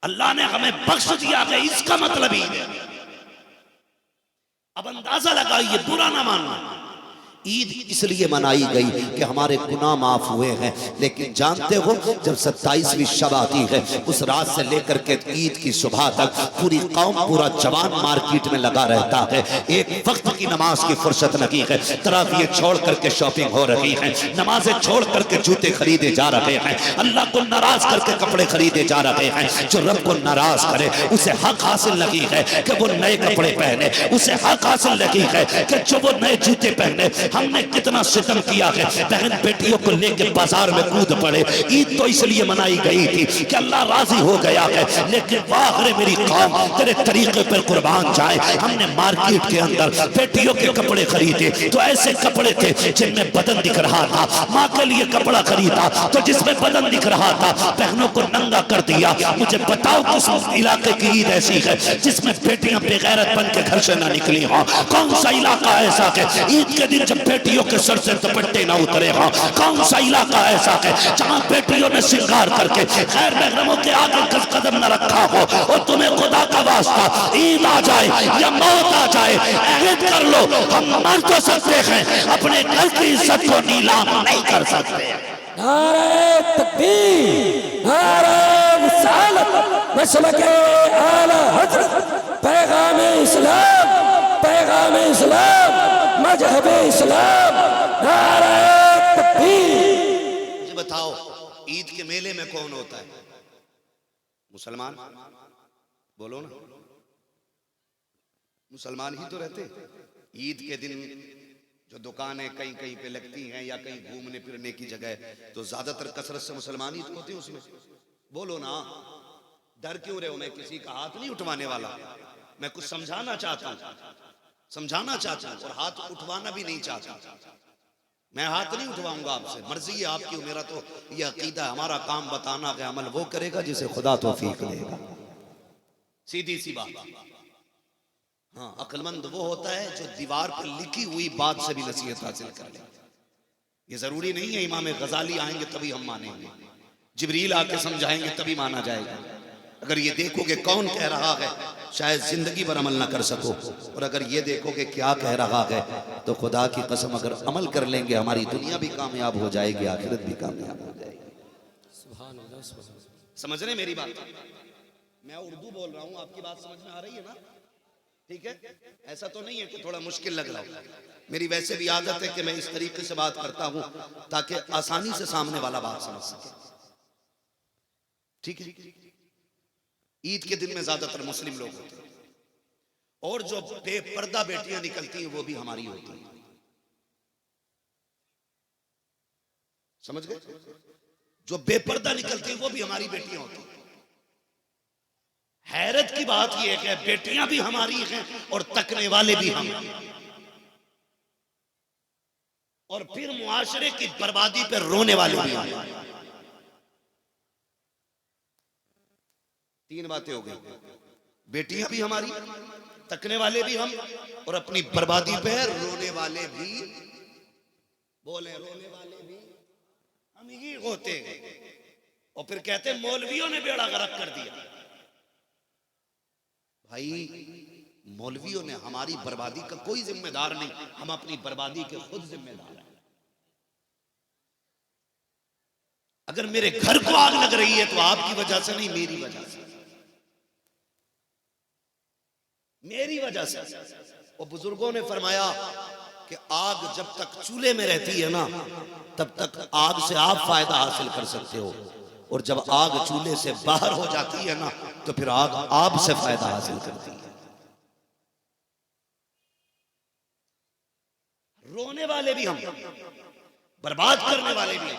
अल्लाह ने हमें बख्श दिया है, इसका मतलब ईद है। अब अंदाजा लगाइए, बुरा ना मानना। ईद इसलिए मनाई गई कि हमारे गुनाह माफ हुए हैं। लेकिन जानते हो, जब 27वीं शब आती है, उस रात से लेकर के ईद की सुबह तक पूरी कौम, पूरा जवान मार्केट में लगा रहता है। एक वक्त की नमाज की फुर्सत नहीं है, तरावीह छोड़ करके शॉपिंग हो रही है, नमाजें छोड़ करके जूते खरीदे जा रहे हैं, अल्लाह को नाराज करके कपड़े खरीदे जा रहे हैं। जो रब को नाराज करे उसे हक हासिल नहीं है कि वो नए कपड़े पहने, उसे हक हासिल नहीं है कि जो वो नए जूते पहने। हमने कितना सितम किया है, बहन बेटियों को लेकर बाजार में कूद पड़े। ईद तो इसलिए मनाई गई थी कि अल्लाह राजी हो गया है, लेकिन वाह रे मेरी कौम, तेरे तरीके पर कुर्बान जाए। हमने मार्केट के अंदर बेटियों के कपड़े खरीदे तो ऐसे कपड़े थे जिनमें बदन दिख रहा था। माँ के लिए कपड़ा खरीदा तो जिसमें बदन दिख रहा था, बहनों को नंगा कर दिया। मुझे बताओ किस इलाके की ईद ऐसी है जिसमें बेटियां बेगैरत बन के घर से ना निकली हों? कौन सा इलाका ऐसा है ईद के दिन जब बेटियों के सर से दुपट्टे ना उतरे हों? कौन सा इलाका ऐसा है जहां बेटियों ने श्रृंगार करके खैर महरमों के आगे कदम न रखा हो? और तुम्हें खुदा का वास्ता ईद आ जाए या मौत आ जाए, अहद कर लो, हम मर तो सकते हैं, अपने घर की इज्जत को नीलाम नहीं कर सकते। नारे तकबीर, नारे रिसालत, मसलके आला हज़रत, पैगाम इस्लाम, पैगाम इस्लाम, मजहब इस्लाम, नारे तकबीर। मुझे बताओ, ईद के मेले में कौन होता है? मुसलमान। बोलो ना, मुसलमान ही तो रहते। ईद के दिन जो दुकानें कहीं कहीं पे लगती हैं या कहीं घूमने फिरने की जगह, तो ज्यादातर कसरत से मुसलमान ही तो होते हैं उसमें। बोलो ना, डर क्यों रहे हो? मैं किसी का हाथ नहीं उठवाने वाला, मैं कुछ समझाना चाहता हूं, समझाना चाहता हूं, और हाथ उठवाना भी नहीं चाहता। मैं हाथ नहीं उठवाऊंगा आपसे, मर्जी है आपकी। मेरा तो ये अकीदा, हमारा काम बताना है, अमल वो करेगा जिसे खुदा तौफीक देगा। सीधी सी बात। हाँ, अक्लमंद वो होता है जो दीवार पर लिखी हुई बात से भी नसीहत हासिल कर ले। ये जरूरी नहीं है इमाम गजाली आएंगे तभी हम मानेंगे, जिब्रील आके समझाएंगे तभी माना जाएगा। अगर ये देखोगे कौन कह रहा है, शायद जिंदगी भर अमल ना कर सको। और अगर ये देखोगे क्या कह रहा है, तो खुदा की कसम अगर अमल कर लेंगे, हमारी दुनिया भी कामयाब हो जाएगी, आखिरत भी कामयाब हो जाएगी। समझ रहे मेरी बात? मैं उर्दू बोल रहा हूँ, आपकी बात समझ में आ रही है ना? ठीक है, ऐसा तो नहीं है कि थोड़ा मुश्किल लग रहा हो। मेरी वैसे भी आदत है कि मैं इस तरीके से बात करता हूं ताकि आसानी से सामने वाला बात समझ सके। ठीक है, ईद के दिन में ज्यादातर मुस्लिम लोग होते हैं, और जो बेपर्दा बेटियां निकलती हैं वो भी हमारी होती हैं। समझ गए? जो बेपर्दा निकलती हैं वो भी हमारी बेटियां होती हैं। हैरत की बात यह है, बेटियां भी हमारी हैं और तकने वाले भी हम, और फिर मुआशरे की बर्बादी पर रोने वाले भी हम। तीन बातें हो गई, बेटियां भी हमारी, तकने वाले भी हम, और अपनी बर्बादी पर रोने वाले भी। बोले, रोने वाले भी हम ही होते हैं। और फिर कहते मौलवियों ने बेड़ा गर्क कर दिया। भाई, मौलवियों ने हमारी बर्बादी का कोई जिम्मेदार नहीं, हम अपनी बर्बादी के खुद जिम्मेदार हैं। अगर मेरे घर को आग लग रही है तो आपकी वजह से नहीं, मेरी वजह से, मेरी वजह से। और बुजुर्गों ने फरमाया कि आग जब तक चूल्हे में रहती है ना, तब तक आग से आप फायदा हासिल कर सकते हो, और जब आग चूल्हे से बाहर हो जाती है ना, तो फिर आग आपसे फायदा हासिल करती है। रोने वाले भी हम, बर्बाद करने वाले भी हम,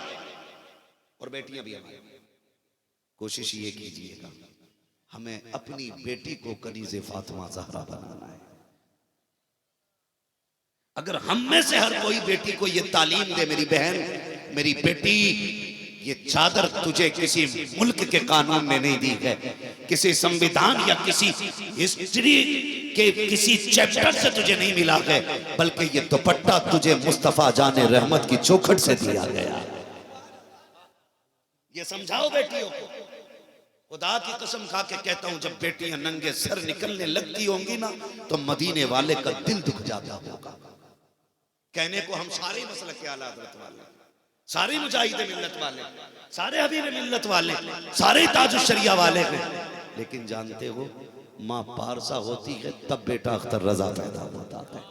और बेटियां भी हमारी। कोशिश ये कीजिएगा, हमें अपनी बेटी को कनीज़े फातिमा ज़हरा बनाना है। अगर हम में से हर कोई बेटी को ये तालीम दे, मेरी बहन, मेरी बेटी, ये चादर तुझे किसी मुल्क के कानून ने नहीं दी है, किसी संविधान या किसी हिस्ट्री के किसी चैप्टर से तुझे नहीं मिला है, बल्कि ये दुपट्टा तुझे मुस्तफा जाने रहमत की चौखट से दिया गया। ये समझाओ बेटियों को, खुदा की कसम खा के कहता हूं, जब बेटियां नंगे सर निकलने लगती होंगी ना, तो मदीने वाले का दिल दुख जाता होगा। कहने को हम सारे मसलक के आला हज़रत वाले, सारे मुजाहिद मिल्लत वाले, सारे हबीब मिल्लत वाले, सारे ताजुश शरिया वाले हैं, लेकिन जानते हो माँ पारसा होती है तब बेटा अख्तर रजा पैदा होता है।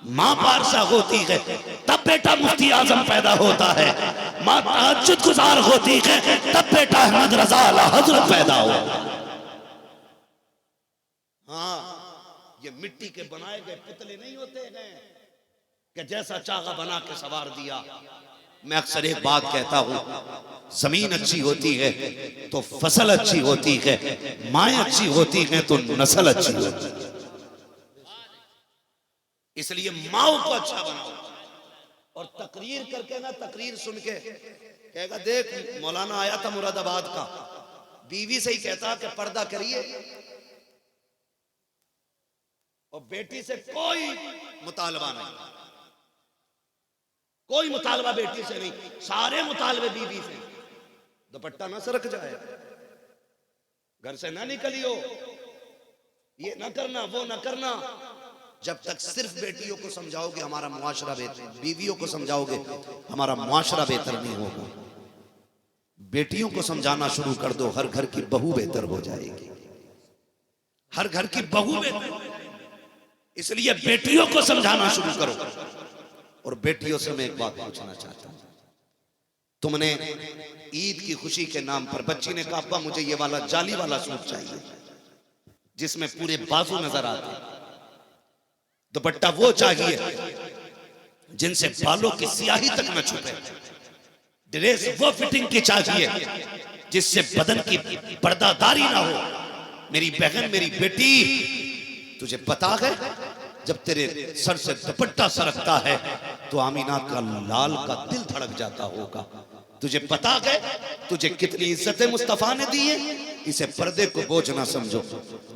माँ पारसा होती है तब बेटा मुफ्ती आजम पैदा होता है। माँ तहज्जुद गुजार होती है तब बेटा अहमद रजा आला हज़रत पैदा होता है। हाँ, ये मिट्टी के बनाए गए पुतले नहीं होते हैं कि जैसा चाहा बना के सवार दिया। मैं अक्सर एक बात कहता हूं, जमीन अच्छी होती है तो फसल अच्छी होती है, माएँ अच्छी होती हैं तो नस्ल अच्छी होती है। इसलिए माओ को अच्छा बनाओ। और तकरीर करके ना, तकरीर सुन के कहेगा देख मौलाना आया था मुरादाबाद का, बीवी से ही कहता कि पर्दा करिए, और बेटी से कोई मुतालबा नहीं, कोई मुतालबा बेटी से नहीं, सारे मुतालबे बीवी से। दुपट्टा ना सरक जाए, घर से ना निकलियो, ये ना करना वो ना करना। जब तक सिर्फ बेटियों को समझाओगे हमारा मुआशरा बेहतर, बीवियों को समझाओगे हमारा मुआशरा बेहतर नहीं होगा। बेटियों को समझाना शुरू कर दो, हर घर की बहू बेहतर हो जाएगी, हर घर की बहू बेहतर। इसलिए बेटियों को समझाना शुरू करो। और बेटियों से मैं एक बात पूछना चाहता हूं, तुमने ईद की खुशी के नाम पर, बच्ची ने कहा अब्बा मुझे ये वाला जाली वाला सूट चाहिए जिसमें पूरे बाजू नजर आते, दुपट्टा वो चाहिए जिनसे बालों की स्याही तक न छुपे, ड्रेस वो फिटिंग की चाहिए जिससे बदन की पर्दादारी ना हो। मेरी बहन, मेरी बेटी, तुझे पता है जब तेरे सर से दुपट्टा सरकता है तो आमीना का लाल का दिल धड़क जाता होगा। तुझे पता है तुझे कितनी इज्जतें मुस्तफा ने दी है। इसे पर्दे को बोझ ना समझो,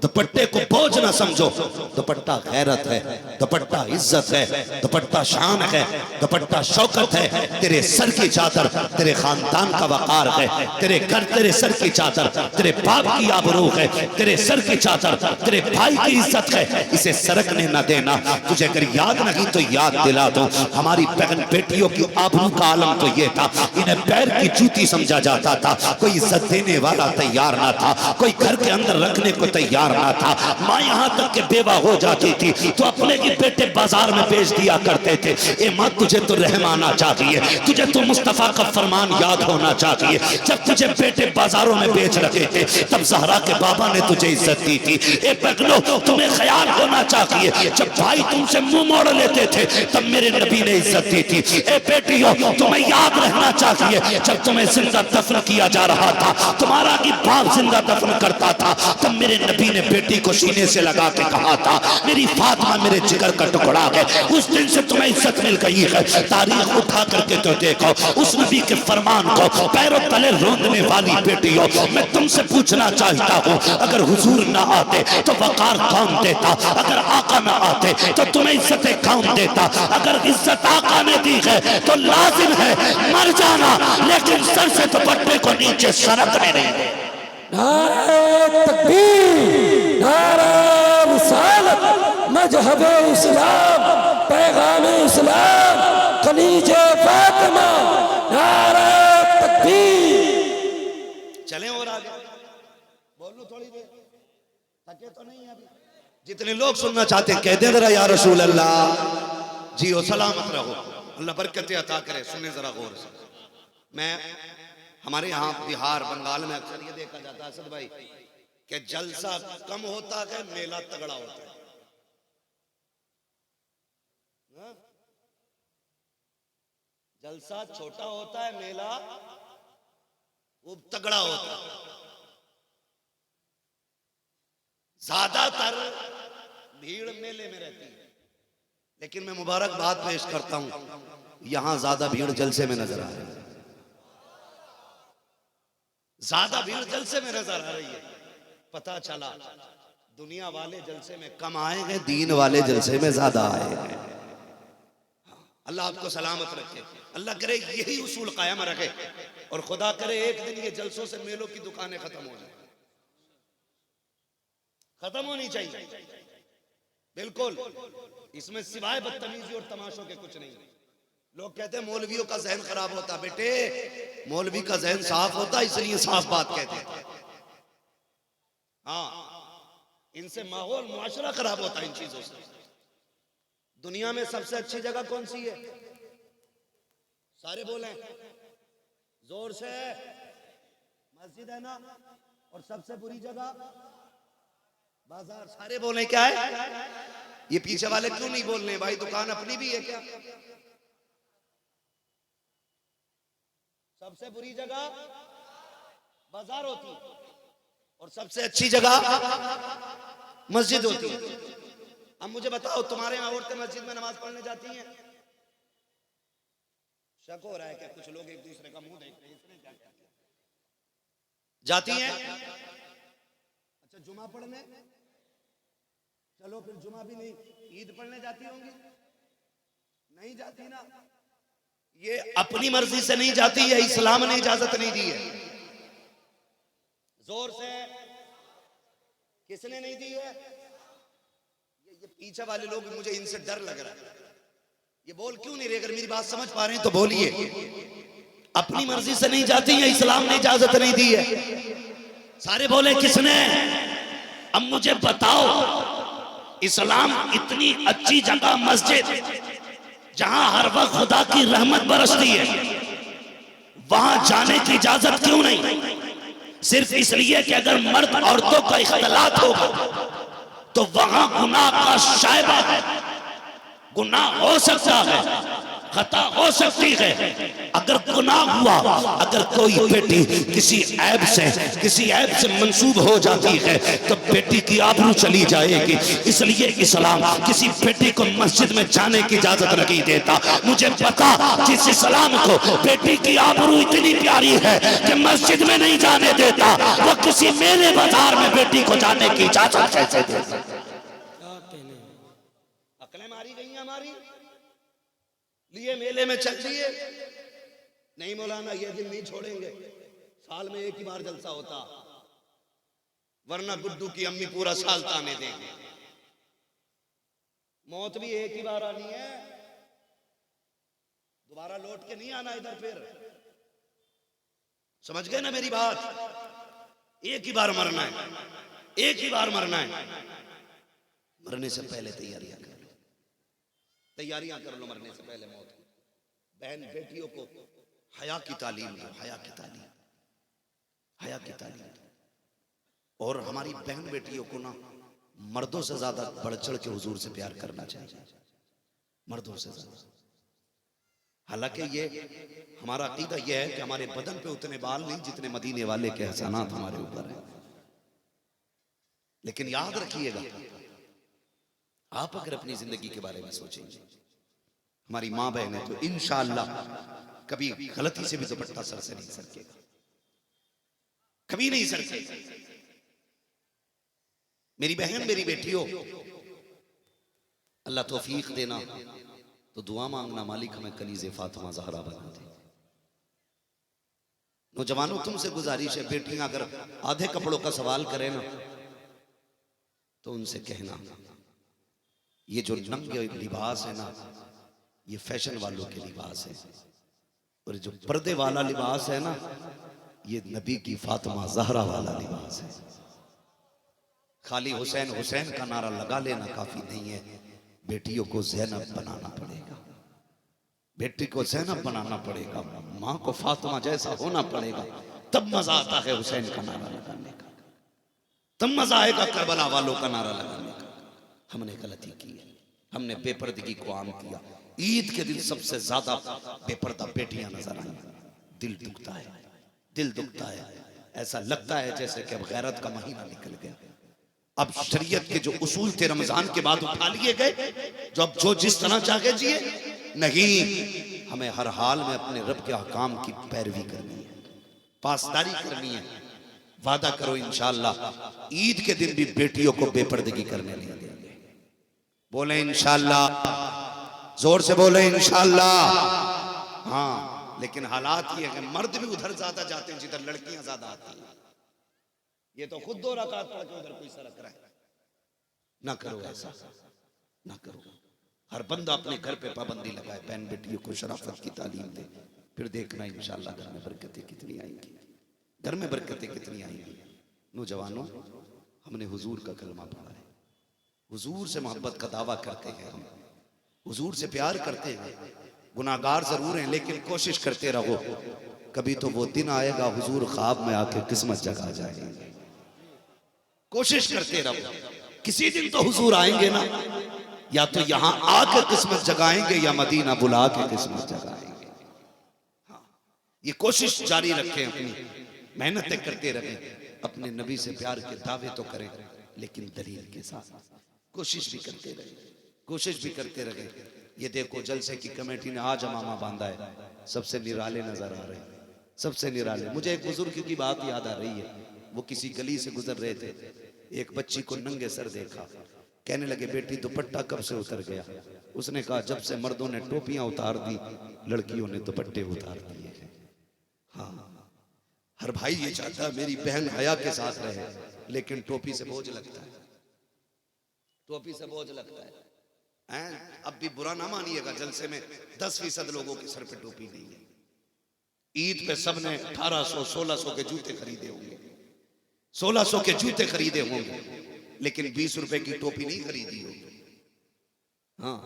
दुपट्टे को बोझ ना समझो। दुपट्टा गैरत है, दुपट्टा इज्जत है, दुपट्टा शान है, दुपट्टा शौकत है। तेरे सर की चादर तेरे खानदान का वकार है, तेरे घर तेरे सर की चादर तेरे बाप की आबरू है, तेरे सर की चादर तेरे भाई की इज्जत है। इसे सरकने न देना। तुझे अगर याद नहीं तो याद दिला दो, हमारी बहन बेटियों की आबरू का आलम तो ये था, इन्हें पैर की जूती समझा जाता था। कोई इज्जत देने वाला तैयार ना था, कोई घर के अंदर रखने को तैयार ना था। माँ यहाँ तक के बेवा हो जाती थी तो अपने ही बेटे बाजार में बेच दिया करते थे। ए माँ तुझे तो रहम आना चाहिए, तुझे तो मुस्तफा का फरमान याद होना चाहिए। जब तुझे बेटे बाजारों में बेच रखे थे तब ज़हरा के बाबा ने तुझे इज्जत दी थी। ए बहनों तुम्हें ख्याल होना चाहिए, जब भाई तुमसे मुंह मोड़ लेते थे तब मेरे नबी ने इज्जत दी थी। ए बेटियों तुम्हें याद रहना चाहिए, जब तुम्हें जिंदा दफन किया जा रहा था, तुम्हारा की बाप जिंदा दफन करता था, तब मेरे नबी ने बेटी को सीने से लगा के कहा था मेरी फातिमा मेरे जिगर का टुकड़ा है। उस दिन से तुम्हें इज्जत मिल गई है। तारीख उठा करके तो देखो उस नबी के फरमान को पैरों तले रोंदने वाली बेटियों, मैं तुमसे पूछना चाहता हूँ, अगर हुजूर ना आते तो वकार कौन देता? अगर आका ना आते तो तुम्हें इज्जतें कौन देता? अगर इज्जत आका ने दी है तो लाजिम है मर जाना, लेकिन सर से दुपट्टे को नीचे सरकने नहीं दे। नारे तकबीर, नारे रिसालत, मजहबे इस्लाम, पैगामे इस्लाम, कलीजे फातिमा, नारे तकबीर। चलें और आगे बोल लो थोड़ी देर, थके तो नहीं अभी? जितने लोग सुनना चाहते हैं कह दे जरा या रसूल अल्लाह। जी हो सलामत रहो, अल्लाह बरकत अता करे। सुने जरा गौर से। मैं हमारे यहाँ बिहार बंगाल में अक्सर ये देखा जाता है असद भाई कि जलसा कम होता है मेला तगड़ा होता है। जलसा छोटा होता है मेला वो तगड़ा होता है। ज्यादातर भीड़ मेले में रहती है, लेकिन मैं मुबारकबाद पेश करता हूं, यहां ज्यादा भीड़ जलसे में नजर आ रही है। ज्यादा भीड़ जलसे में नजर आ रही है। पता चला दुनिया वाले जलसे में कम आए हैं, दीन वाले जलसे में ज्यादा आए हैं। अल्लाह आपको सलामत रखे, अल्लाह करे यही उसूल कायम रखे और खुदा करे एक दिन ये जलसों से मेलों की दुकानें खत्म हो जाए, खत्म होनी चाहिए बिल्कुल। इसमें सिवाय बदतमीजी और तमाशों के कुछ नहीं। लोग कहते हैं मौलवियों का जहन खराब होता। बेटे मौलवी का जहन साफ होता इसलिए साफ बात कहते हैं। हाँ, इनसे माहौल मुआशरा खराब होता है इन चीजों से। दुनिया में सबसे अच्छी जगह कौन सी है? सारे बोले जोर से। मस्जिद है ना। और सबसे बुरी जगह बाजार। सारे बोले क्या है? ये पीछे वाले क्यों नहीं बोल रहे भाई? दुकान अपनी भी है क्या? सबसे बुरी जगह बाजार होती और सबसे अच्छी जगह मस्जिद होती है। अब मुझे बताओ, तुम्हारे यहां औरतें मस्जिद में नमाज पढ़ने जाती हैं? शक हो रहा है क्या? कुछ लोग एक दूसरे का मुंह देख रहे हैं, इसने क्या किया? जाती हैं? अच्छा, जुमा पढ़ने? चलो फिर जुमा भी नहीं, ईद पढ़ने जाती होंगी? नहीं जाती ना। ये अपनी मर्जी से नहीं जाती है, इस्लाम ने इजाजत नहीं दी है। जोर से। किसने नहीं दी है? ये पीछे वाले लोग, मुझे इनसे डर लग रहा है। ये बोल क्यों नहीं रहे? अगर मेरी बात समझ पा रहे हैं तो बोलिए। अपनी मर्जी से नहीं जाती है, इस्लाम ने इजाजत नहीं दी है। सारे बोले किसने? अब मुझे बताओ, इस्लाम इतनी अच्छी जगह मस्जिद जहां हर वक्त खुदा की रहमत बरसती है, वहां जाने की इजाजत क्यों नहीं? सिर्फ इसलिए कि अगर मर्द औरतों का इख्तिलात होगा तो वहां गुनाह का शायबा है, गुनाह हो सकता है, खता हो सकती है। अगर गुनाह हुआ, अगर कोई बेटी किसी ऐब से मंसूब हो जाती है तो बेटी की आबरू चली जाएगी। इसलिए इस्लाम किसी बेटी को मस्जिद में जाने की इजाजत नहीं देता। मुझे पता, जिस इस्लाम को बेटी की आबरू इतनी प्यारी है कि मस्जिद में नहीं जाने देता, वो किसी मेले बाजार में बेटी को जाने की इजाजत कैसे देता? अकलें मारी गई हमारी, लिए मेले में चल दिए। नहीं मौलाना, ये दिन नहीं छोड़ेंगे, साल में एक ही बार जलसा होता, वरना गुड्डू की अम्मी पूरा साल ताने देंगे। मौत भी एक ही बार आनी है, दोबारा लौट के नहीं आना इधर। फिर समझ गए ना मेरी बात? एक ही बार मरना है, एक ही बार मरना है। मरने से पहले तैयारियां कर लो, तैयारियां कर लो मरने से पहले मौत की। बहन बेटियों को हया की तालीम दो, हया की तालीम, हया की तालीम। और हमारी बहन बेटियों को ना मर्दों से ज्यादा बढ़ चढ़ के हुजूर से प्यार करना चाहिए, मर्दों से ज्यादा। हालांकि ये हमारा अकीदा यह है कि हमारे बदन पे उतने बाल नहीं जितने मदीने वाले के एहसानात हमारे ऊपर हैं। लेकिन याद रखिएगा, आप अगर अपनी जिंदगी के बारे में सोचेंगे, हमारी माँ बहन है तो इंशाअल्लाह कभी गलती से भी दुपट्टा सर से नहीं सरकेगा, कभी नहीं सरकेगा। मेरी बहन, मेरी बेटियों, अल्लाह तौफीक देना तो दुआ मांगना, मालिक हमें कनीज़े फातिमा ज़हरा बना दे। नौजवानों, तुमसे गुजारिश है, बेटियां अगर आधे कपड़ों का सवाल करें ना तो उनसे कहना ये जो नंगे लिबास है ना, ये फैशन वालों के लिबास है, और जो पर्दे वाला लिबास है ना, ये नबी की फातिमा ज़हरा वाला लिबास है। खाली हुसैन हुसैन का नारा लगा लेना काफी नहीं है, बेटियों को ज़ैनब बनाना पड़ेगा, बेटी को ज़ैनब बनाना पड़ेगा, माँ को फातिमा जैसा होना पड़ेगा, तब मजा आता है हुसैन का नारा लगाने का, तब मजा आएगा करबला वालों का नारा लगाने का। हमने गलती की है, हमने बेपर्दगी को आम किया। ईद के दिन सबसे ज्यादा बेपर्दा बेटियां नजर आई, दिल दुखता है, दिल दुखता है। ऐसा लगता है जैसे कि अब गैरत का महीना निकल गया। अब शरीयत के जो उसूल थे रमजान के बाद उठा लिए गए, जो अब जो जिस तरह चाहे जिए। नहीं, हमें हर हाल में अपने रब के अहकाम की पैरवी करनी है, पासदारी करनी है। वादा करो इंशाअल्लाह ईद के दिन भी बेटियों को बेपर्दगी करने नहीं देंगे। बोले इंशाअल्लाह, जोर से बोले इंशाअल्लाह। हाँ, लेकिन हालात ये है मर्द भी उधर ज्यादा जाते हैं जिधर लड़कियां ज्यादा आती हैं। ये तो खुद 2 रकात पढ़ के उधर कोई सरक रहा है। ना करो ऐसा, ना करो। हर बंदा अपने घर पे पाबंदी लगाए, बहन बेटियों को शराफत की तालीम दे, फिर देखना इंशाअल्लाह घर में बरकतें कितनी आएंगी, घर में बरकतें कितनी आएंगी। नौजवानों, हमने हुजूर का कलमा पढ़ा है, हुजूर से मोहब्बत का दावा करते हैं, हम हुजूर से प्यार करते हैं, गुनाहगार जरूर हैं लेकिन कोशिश करते रहो, कभी तो वो दिन आएगा हुजूर ख्वाब में आके किस्मत जगा जाएंगे। कोशिश करते रहो, किसी दिन तो हुजूर आएंगे ना, या तो यहां आके किस्मत जगाएंगे या मदीना बुला के किस्मत जगाएंगे। हाँ, ये कोशिश जारी रखें, अपनी मेहनतें करते रहें, अपने नबी से प्यार के दावे तो करें लेकिन दलील के साथ कोशिश भी करते रहे, कोशिश भी करते रहे। ये देखो जलसे की कमेटी ने आज अमामा बांधा है, सबसे निराले नजर आ रहे हैं, सबसे निराले। मुझे एक बुजुर्ग की बात याद आ रही है, वो किसी गली से गुजर रहे थे, एक बच्ची को नंगे सर देखा, कहने लगे बेटी दुपट्टा कब से उतर गया? उसने कहा जब से मर्दों ने टोपियां उतार दी लड़कियों ने दुपट्टे उतार दिए हैं। हाँ, हर भाई ये चाहता है मेरी बहन हया के साथ रहे, लेकिन टोपी से बोझ लगता है, टोपी से बोझ लगता है। अब भी बुरा ना मानिएगा, जलसे में 10% लोगों के सर पे टोपी नहीं है। ईद पे सबने 1800-1600 के जूते खरीदे होंगे, 1600 के जूते खरीदे होंगे, लेकिन 20 रुपए की टोपी नहीं खरीदी होगी। हाँ,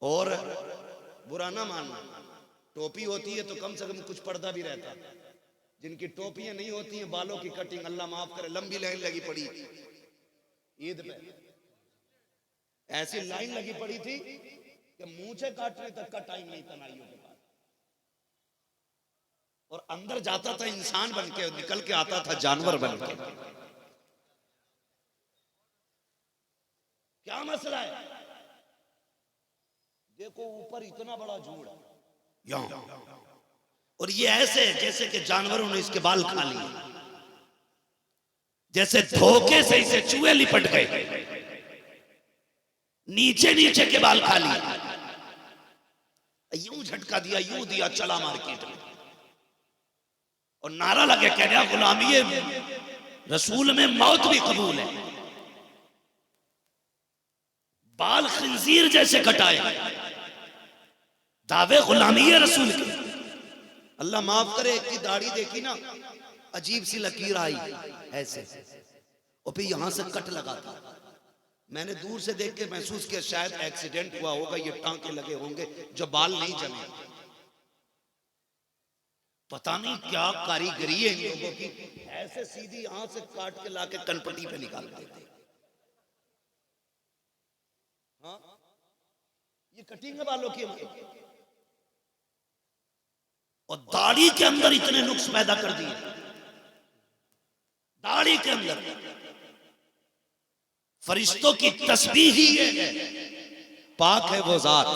और बुरा ना मानना, टोपी होती है तो कम से कम कुछ पर्दा भी रहता है। जिनकी टोपियां नहीं होती हैं, बालों की कटिंग अल्लाह माफ करे, लंबी लाइन लगी पड़ी ईद पे, ऐसी लाइन लगी पड़ी थी कि मूंछें काटने तक का टाइम नहीं था नाइयों के पास, और अंदर जाता था इंसान बन के, निकल के आता था जानवर बन के। क्या मसला है? देखो ऊपर इतना बड़ा झूड़ है यहां, और ये ऐसे जैसे कि जानवरों ने इसके बाल खा लिए, जैसे धोखे से इसे चूहे लिपट गए, नीचे नीचे के बाल खा लिए, यूं झटका दिया, यूं दिया, चला मार्केट में, और नारा लगे कह रहा गुलामी रसूल में मौत भी कबूल है। बाल खंजीर जैसे कटाए, दावे गुलामी रसूल के। अल्लाह माफ करे, एक की दाढ़ी देखी ना, अजीब सी लकीर आई ऐसे, और फिर यहां से कट लगा था। मैंने दूर से देख के महसूस किया शायद एक्सीडेंट हुआ होगा, ये टांके लगे होंगे जो बाल नहीं जमे। पता नहीं क्या कारीगरी है इन लोगों की, ऐसे सीधी यहां से काट के लाके कनपट्टी पे निकाल देते। हाँ, ये कटिंग है बालों की। और दाढ़ी के अंदर इतने नुक्स पैदा कर दिए, दाढ़ी के अंदर। फरिश्तों की तस्बीह ही है, पाक है वो जात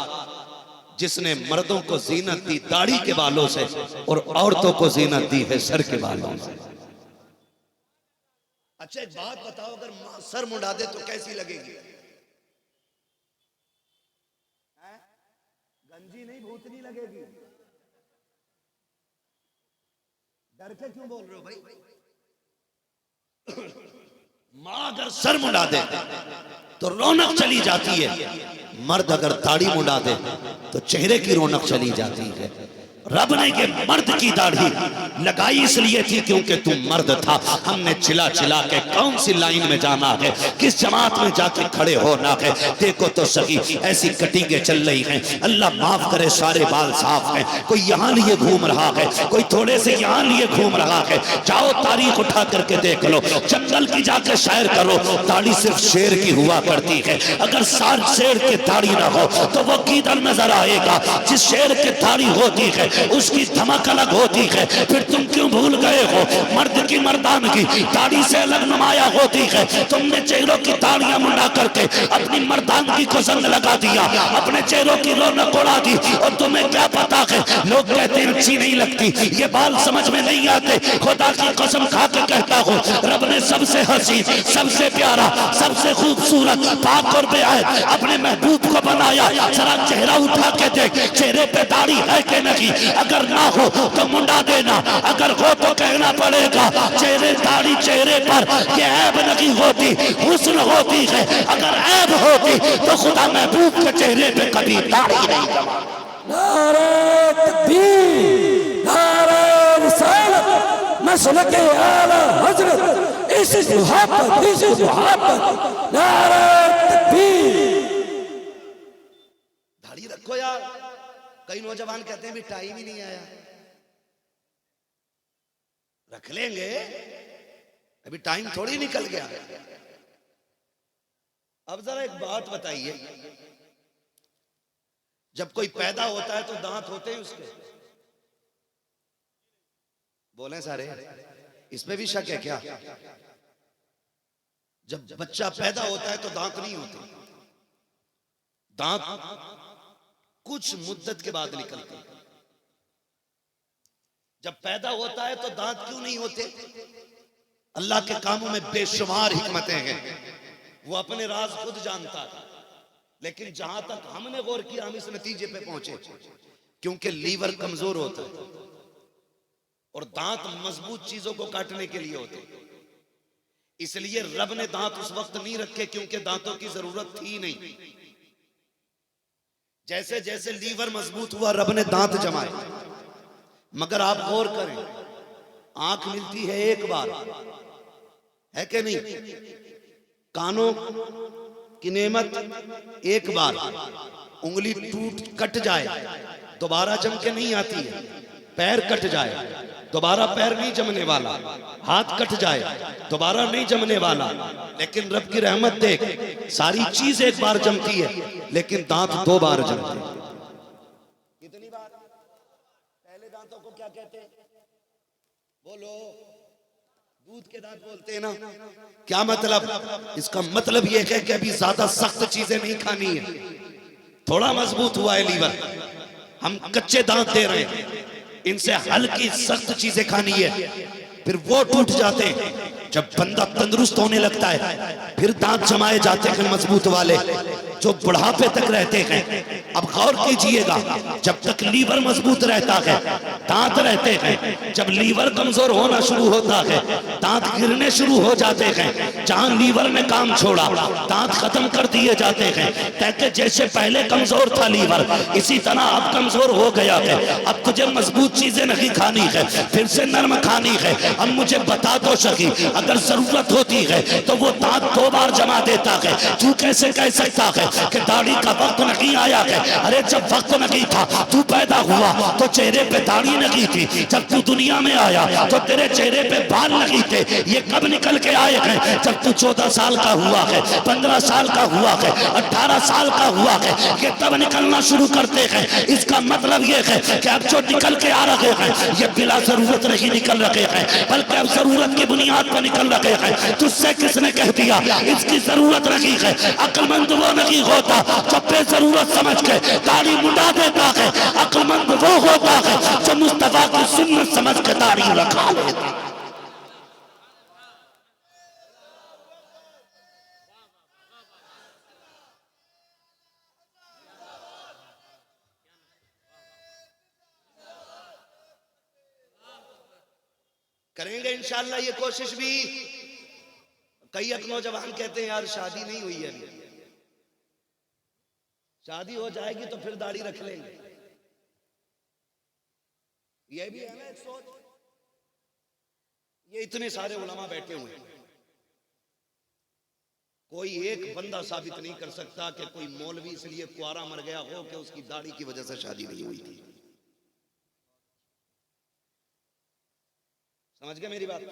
जिसने मर्दों को जीनत दी दाढ़ी के बालों से, और औरतों को जीनत दी है सर के बालों से। अच्छा एक बात बताओ, अगर सर मुंडा दे तो कैसी लगेगी? गंजी नहीं भूतनी लगेगी। डर के क्यों बोल रहे हो भाई? माँ अगर सर मुंडा दे तो रौनक चली जाती है, मर्द अगर दाढ़ी मुंडा दे तो चेहरे की रौनक चली जाती है। रब ने ये मर्द की दाढ़ी लगाई इसलिए थी क्योंकि तू मर्द था। हमने चिल्ला चिल्ला के कौन सी लाइन में जाना है, किस जमात में जाके खड़े होना है। देखो तो सही ऐसी कटिंगें चल रही हैं, अल्लाह माफ करे सारे बाल साफ हैं। कोई यहाँ लिए घूम रहा है, कोई थोड़े से यहाँ लिए घूम रहा है। जाओ तारीख उठा करके देख लो, जंगल की जाके सैर करो, दाढ़ी सिर्फ शेर की हुआ करती है। अगर सार शेर की दाढ़ी ना हो तो वो किधर नजर आएगा? जिस शेर की दाढ़ी होती है उसकी धमक अलग होती है। फिर तुम क्यों भूल गए हो मर्द की मर्दानगी दाढ़ी से अलग नुमाया होती है। तुमने चेहरों की दाढ़ियां मुंडा करके अपनी मर्दानगी को जंग लगा दिया, अपने चेहरों की रौनक उड़ा दी। और तुम्हें क्या पता है, लोग कहते हैं अच्छी नहीं लगती, ये बाल समझ में नहीं आते। खुदा की कसम खा के कहता हूँ, रब ने सबसे हसीन, सबसे प्यारा, सबसे खूबसूरत, पाक और बेअहद अपने महबूब को बनाया। जरा चेहरा उठा के देख, चेहरे पे दाढ़ी है कि नहीं? अगर ना हो तो मुंडा देना, अगर हो तो कहना पड़ेगा चेहरे दाढ़ी चेहरे पर ये ऐब नहीं होती, हुस्न होती है। अगर ऐब होती तो खुदा महबूब के चेहरे पे कभी दाढ़ी नहीं जमा। नारे तकबीर, नारे रिसालत, मसलक आला हजरत, इस मोहब्बत, इस मोहब्बत, नारे तकबीर। दाढ़ी रखो यार। कई नौजवान कहते हैं भी टाइम ही नहीं आया। रख लेंगे, अभी टाइम थोड़ी निकल गया। अब जरा एक बात बताइए, जब कोई पैदा होता है तो दांत होते हैं उसके? बोले सारे, इसमें भी शक है क्या? जब बच्चा पैदा होता है तो दांत नहीं होते, दांत कुछ मुद्दत के बाद निकलते हैं। जब पैदा होता है तो दांत क्यों नहीं होते? अल्लाह के कामों में बेशुमार हिकमतें हैं, वो अपने राज खुद जानता है। लेकिन जहां तक हमने गौर किया हम इस नतीजे पे पहुंचे, क्योंकि लीवर कमजोर होता है और दांत मजबूत चीजों को काटने के लिए होते हैं। इसलिए रब ने दांत उस वक्त नहीं रखे क्योंकि दांतों की जरूरत थी नहीं। जैसे जैसे लीवर मजबूत हुआ रब ने दांत जमाए। मगर आप गौर करें, आंख मिलती है एक बार, है कि नहीं? कानों की नेमत एक बार, उंगली टूट कट जाए दोबारा जम के नहीं आती है। पैर कट जाए दोबारा पैर नहीं जमने वाला, हाथ कट जाए दोबारा नहीं जमने वाला। लेकिन रब की रहमत देख, सारी चीज एक बार जमती है लेकिन दांत 2 बार जमते हैं। कितनी बार? पहले दांतों को क्या कहते हैं? बोलो। दूध के दांत बोलते हैं ना। क्या मतलब? इसका मतलब यह है कि अभी ज्यादा सख्त चीजें नहीं खानी है, थोड़ा मजबूत हुआ है लीवर, हम कच्चे दांत दे रहे हैं, इनसे हल्की सख्त चीजें खानी है। फिर वो टूट जाते हैं। जब बंदा तंदुरुस्त होने लगता है फिर दांत जमाए जाते हैं मजबूत वाले, जो बुढ़ापे तक रहते हैं। अब गौर कीजिएगा, जब तक लीवर मजबूत रहता है दांत रहते हैं, जब लीवर कमजोर होना शुरू होता है दांत गिरने शुरू हो जाते हैं। जहां लीवर ने काम छोड़ा दांत खत्म कर दिए जाते हैं। ताकि जैसे पहले कमजोर था लीवर, इसी तरह अब कमजोर हो गया है। अब तुझे मजबूत चीजें नहीं खानी है, फिर से नर्म खानी है। अब मुझे बता दो सकी, अगर जरूरत होती है तो वो दांत 2 बार जमा देता है। तू कैसे कह सकता है कि दाढ़ी का वक्त नहीं आया है? अरे जब वक्त नहीं था, तू पैदा हुआ तो चेहरे पे दाढ़ी नहीं थी। जब तू दुनिया में आया तो तेरे चेहरे पे बाल नहीं थे। ये कब निकल के आए हैं? जब तू 14 साल का हुआ है, 15 साल का हुआ है, 18 साल का हुआ है, ये तब निकलना शुरू करते हैं। इसका मतलब ये है कि अब जो निकल के आ रहे हैं ये बिला जरूरत नहीं निकल रहे हैं, बल्कि अब जरूरत की बुनियाद पर निकल रहे हैं। तुझसे किसने कह दिया इसकी जरूरत नहीं है? अक्लमंद वो नहीं होता जो बेजरूरत समझ के दाढ़ी मुंडा देता है। अक्लमंद वो होता है जो मुस्तफा की सुन्नत समझ के दाढ़ी रखा लेता है। करेंगे इंशाअल्लाह ये कोशिश भी। कई एक नौजवान कहते हैं यार शादी नहीं हुई है, शादी हो जाएगी तो फिर दाढ़ी रख लेंगे। ये भी है ना एक सोच। ये इतने सारे उलमा बैठे हुए हैं, कोई एक बंदा साबित नहीं कर सकता कि कोई मौलवी इसलिए कुआरा मर गया हो कि उसकी दाढ़ी की वजह से शादी नहीं हुई थी। समझ गए मेरी बात?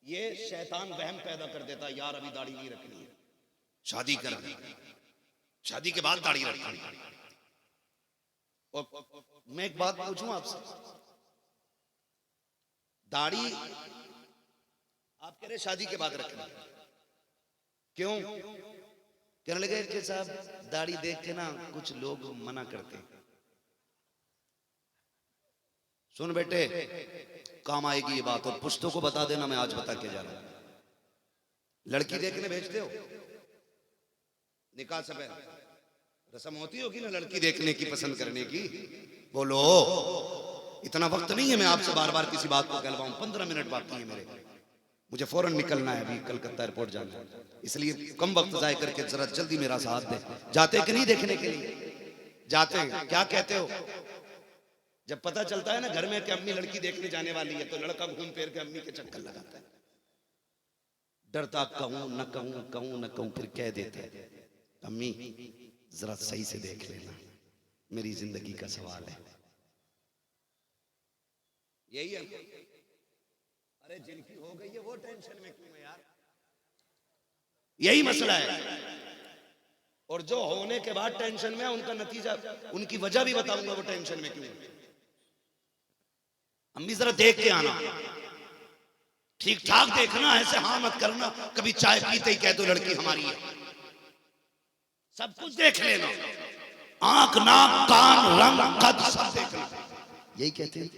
ये शैतान वहम पैदा कर देता यार अभी दाढ़ी नहीं रखनी है, शादी कर, शादी के बाद दाढ़ी रखनी है। और मैं एक बात पूछूं आपसे, दाढ़ी आप कह रहे शादी के बाद रखनी, क्यों? कहने लगे कि साहब दाढ़ी देख के ना कुछ लोग मना करते। सुन बेटे, काम आएगी ये बात, और पुश्तों को बता देना मैं आज बता के जा रहा हूं। लड़की देखने भेजते हो, निकाह से पहले रस्म होती होगी ना लड़की देखने की, पसंद करने की। बोलो, इतना वक्त नहीं है मैं आपसे बार बार किसी बात को कहलवाऊं। 15 मिनट बाकी है मेरे, मुझे फौरन निकलना है, अभी कलकत्ता एयरपोर्ट जाना है, इसलिए कम वक्त जाए करके जरा जल्दी मेरा साथ दे। जाते कि नहीं देखने के लिए? जाते हैं। क्या कहते हो? जब पता चलता है ना घर में कि अम्मी लड़की देखने जाने वाली है, तो लड़का घूम फिर के अम्मी के चक्कर लगाता है, डरता कहूं न कहूं, कहूं न कहूं, फिर कह देते हैं अम्मी जरा सही से देख लेना, मेरी जिंदगी का सवाल है। यही है। अरे जिनकी हो गई है वो टेंशन में क्यों है यार? यही मसला है। और जो होने के बाद टेंशन में, उनका नतीजा, उनकी वजह भी बताऊंगा वो टेंशन में क्यों है। अम्मी जरा देख के आना, ठीक ठाक देखना, ऐसे हाँ मत करना कभी चाय पीते ही कह दो लड़की हमारी है। सब कुछ देख लेना, आंख नाक कान रंग कद सब देखना। यही कहते हैं।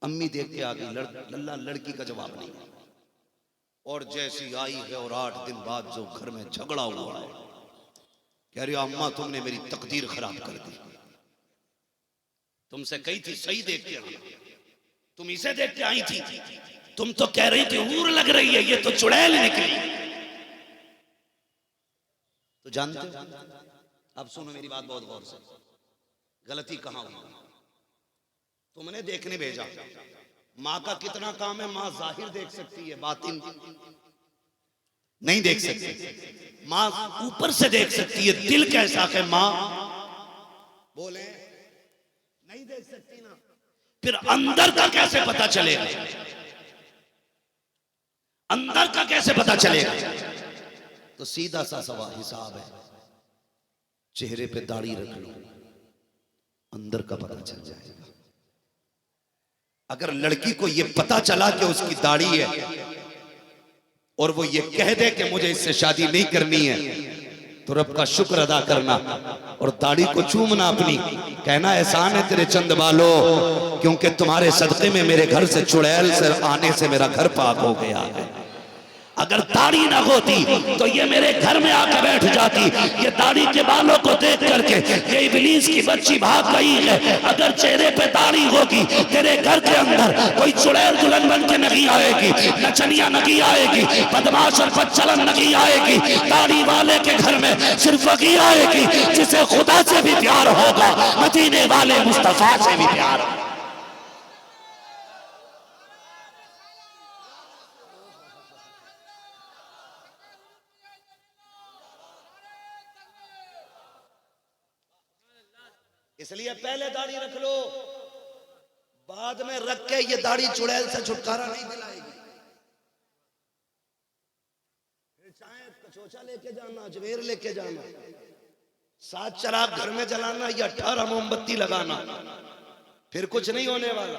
अम्मी देख के आ गई, लल्ला लड़की का जवाब नहीं। और जैसी आई है और 8 दिन बाद जो घर में झगड़ा हुआ है, कह रही अम्मा तुमने मेरी तकदीर खराब कर दी, तुमसे कही थी सही देख के आना, तुम इसे देख के आई थी, तुम तो कह रही थी हूर लग रही है, ये तो चुड़ैल निकली। तो जानते हो, अब सुनो मेरी बात बहुत गौर से, गलती कहां हुई? तुमने देखने भेजा, माँ का कितना काम है, माँ जाहिर देख सकती है, बातिन नहीं देख सकती। माँ ऊपर से देख सकती है, दिल कैसा है माँ बोले नहीं देख सकती ना, फिर अंदर का कैसे पता चलेगा? अंदर का कैसे पता चलेगा? तो सीधा सा सवाल हिसाब है, चेहरे पे दाढ़ी रख लो, अंदर का पता चल जाएगा। अगर लड़की को यह पता चला कि उसकी दाढ़ी है और वो ये कह दे कि मुझे इससे शादी नहीं करनी है, तो रब का शुक्र अदा करना और दाढ़ी को चूमना अपनी, कहना एहसान है तेरे चंद बालों, क्योंकि तुम्हारे सदके में मेरे घर से चुड़ैल से आने से मेरा घर पाक हो गया है। अगर दाढ़ी ना होती तो ये मेरे घर में आकर बैठ जाती। ये दाढ़ी के बालों को देख करके ये इब्लीस की बच्ची भाग गई है। अगर चेहरे पे दाढ़ी होगी, तेरे घर के अंदर कोई चुड़ैल दुल्हन बन के नहीं आएगी, नचनिया नहीं आएगी, बदमाश और बदचलन नहीं आएगी। दाढ़ी वाले के घर में सिर्फ वही आएगी जिसे खुदा से भी प्यार होगा, मदीने वाले मुस्तफा से भी प्यार होगा। इसलिए पहले दाढ़ी रख लो, बाद में रख के ये दाढ़ी चुड़ैल से छुटकारा नहीं दिलाएगी। फिर चाहे कचौचा लेके जाना, अजमेर लेके जाना, 7 चिराग घर में जलाना या 18 मोमबत्ती लगाना, फिर कुछ नहीं होने वाला।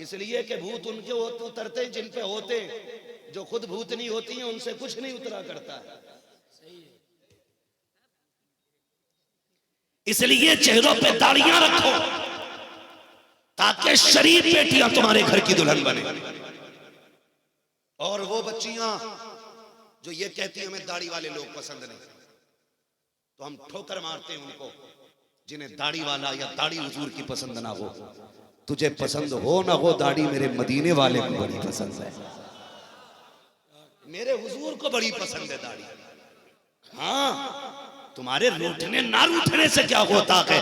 इसलिए कि भूत उनके उतरते हैं जिन पे होते, जो खुद भूत नहीं होती हैं उनसे कुछ नहीं उतरा करता है। इसलिए चेहरों पे दाढ़ियां रखो ताकि शरीफ बेटियां तुम्हारे घर की दुल्हन बने। और वो बच्चियां जो ये कहती हैं हमें दाढ़ी वाले लोग पसंद नहीं, तो हम ठोकर मारते हैं उनको जिन्हें दाढ़ी वाला या दाढ़ी हुजूर की पसंद ना हो। तुझे पसंद हो ना हो दाढ़ी, मेरे मदीने वाले को बड़ी पसंद है, मेरे हुजूर को बड़ी पसंद है दाढ़ी। हाँ, तुम्हारे रूठने ना रूठने से क्या होता है,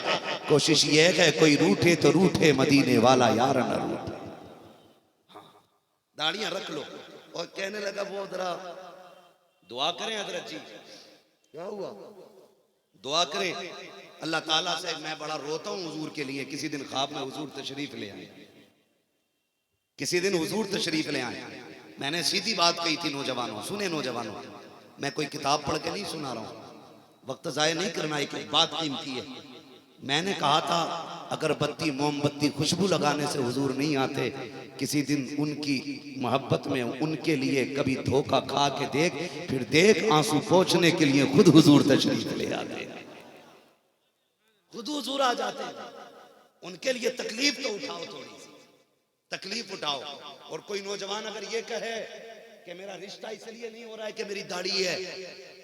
कोशिश ये है कोई रूठे तो रूठे, मदीने वाला यार ना रूठे। हाँ, दाढ़ियां रख लो। और कहने लगा वो जरा दुआ करें हजरत जी। क्या हुआ? दुआ करें अल्लाह ताला से, मैं बड़ा रोता हूं हुजूर के लिए। किसी दिन ख्वाब में हुजूर तशरीफ ले आए, किसी दिन हुजूर तशरीफ ले आए। मैंने सीधी बात कही थी नौजवानों, सुने नौजवानों, मैं कोई किताब पढ़ के नहीं सुना रहा हूं, वक्त जाया नहीं करना, एक बात कीमती है। मैंने कहा था अगरबत्ती मोमबत्ती खुशबू लगाने से हुजूर नहीं आते, किसी दिन उनकी मोहब्बत में उनके लिए कभी धोखा खा के देख, फिर देख आंसू पोंछने के लिए खुद हुजूर तशरीफ ले आते, खुद हुजूर आ जाते हैं। उनके लिए तकलीफ तो उठाओ, थोड़ी सी तकलीफ उठाओ। और कोई नौजवान अगर ये कहे कि मेरा रिश्ता इसलिए नहीं हो रहा है कि मेरी दाढ़ी है,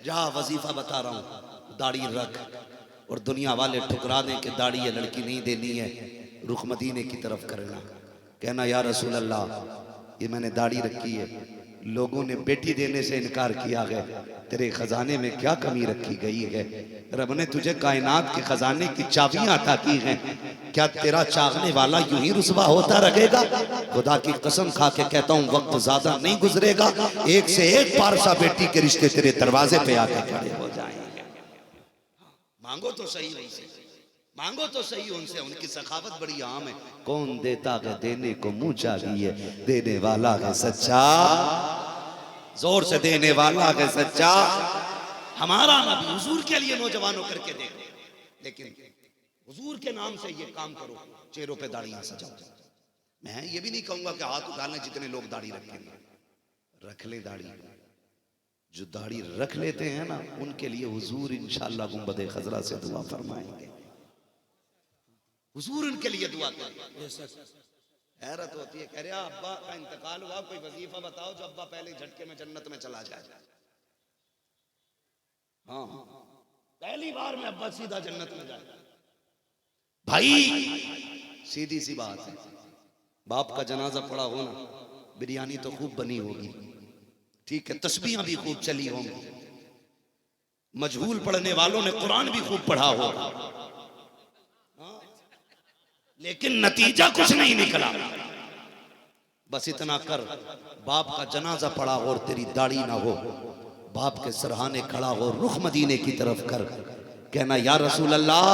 जा वजीफा बता रहा हूं, दाढ़ी रख, और दुनिया वाले ठुकरा दें कि दाढ़ी ये लड़की नहीं देनी है, रुख मदीने की तरफ करना, कहना या रसूल अल्लाह ये मैंने दाढ़ी रखी है, लोगों ने बेटी देने से इनकार किया है, तेरे खजाने में क्या कमी रखी गई है? रब ने तुझे कायनात के खजाने की चाबियां अता की हैं, क्या तेरा चाहने वाला यूं ही रुसवा होता रहेगा? खुदा की कसम खा के कहता हूं वक्त ज्यादा नहीं गुजरेगा, एक से एक पारसा बेटी के रिश्ते तेरे दरवाजे पे आके खड़े हो जाएंगे। मांगो तो सही उनसे, मांगो तो सही उनसे, उनकी सखावत बड़ी आम है। कौन देता है देने को मुंह चाहिए, देने वाला है सच्चा, जोर से देने वाला है सच्चा। हमारा नबी हुजूर के लिए नौजवानों करके देखो, लेकिन हुजूर के नाम से ये काम करो, चेहरों पे दाढ़ियां सजाओ। मैं ये भी नहीं कहूंगा कि हाथ उठा लें जितने लोग दाढ़ी रखेंगे, रख ले दाढ़ी। जो दाढ़ी रख लेते हैं ना उनके लिए हुजूर इंशाअल्लाह गुंबद खजरा से दुआ फरमाएंगे, हुजूर उनके लिए दुआ करेंगे। हैरत होती है, कह रहे अब्बा का इंतकाल हुआ, कोई वजीफा बताओ जो अब्बा पहले झटके में जन्नत में चला जाए। हाँ पहली बार में अब्बा सीधा जन्नत में जाए। भाई सीधी सी बात है, बाप का जनाजा पड़ा हो ना, बिरयानी तो खूब बनी होगी, ठीक है, तस्बीहां भी खूब चली होंगी, मजहूल पढ़ने वालों ने कुरान भी खूब पढ़ा होगा, लेकिन नतीजा कुछ नहीं निकला। बस इतना कर, बाप का जनाजा पड़ा और तेरी दाढ़ी ना हो, बाप के सरहाने खड़ा हो, रुख मदीने की तरफ कर, कहना या रसूल अल्लाह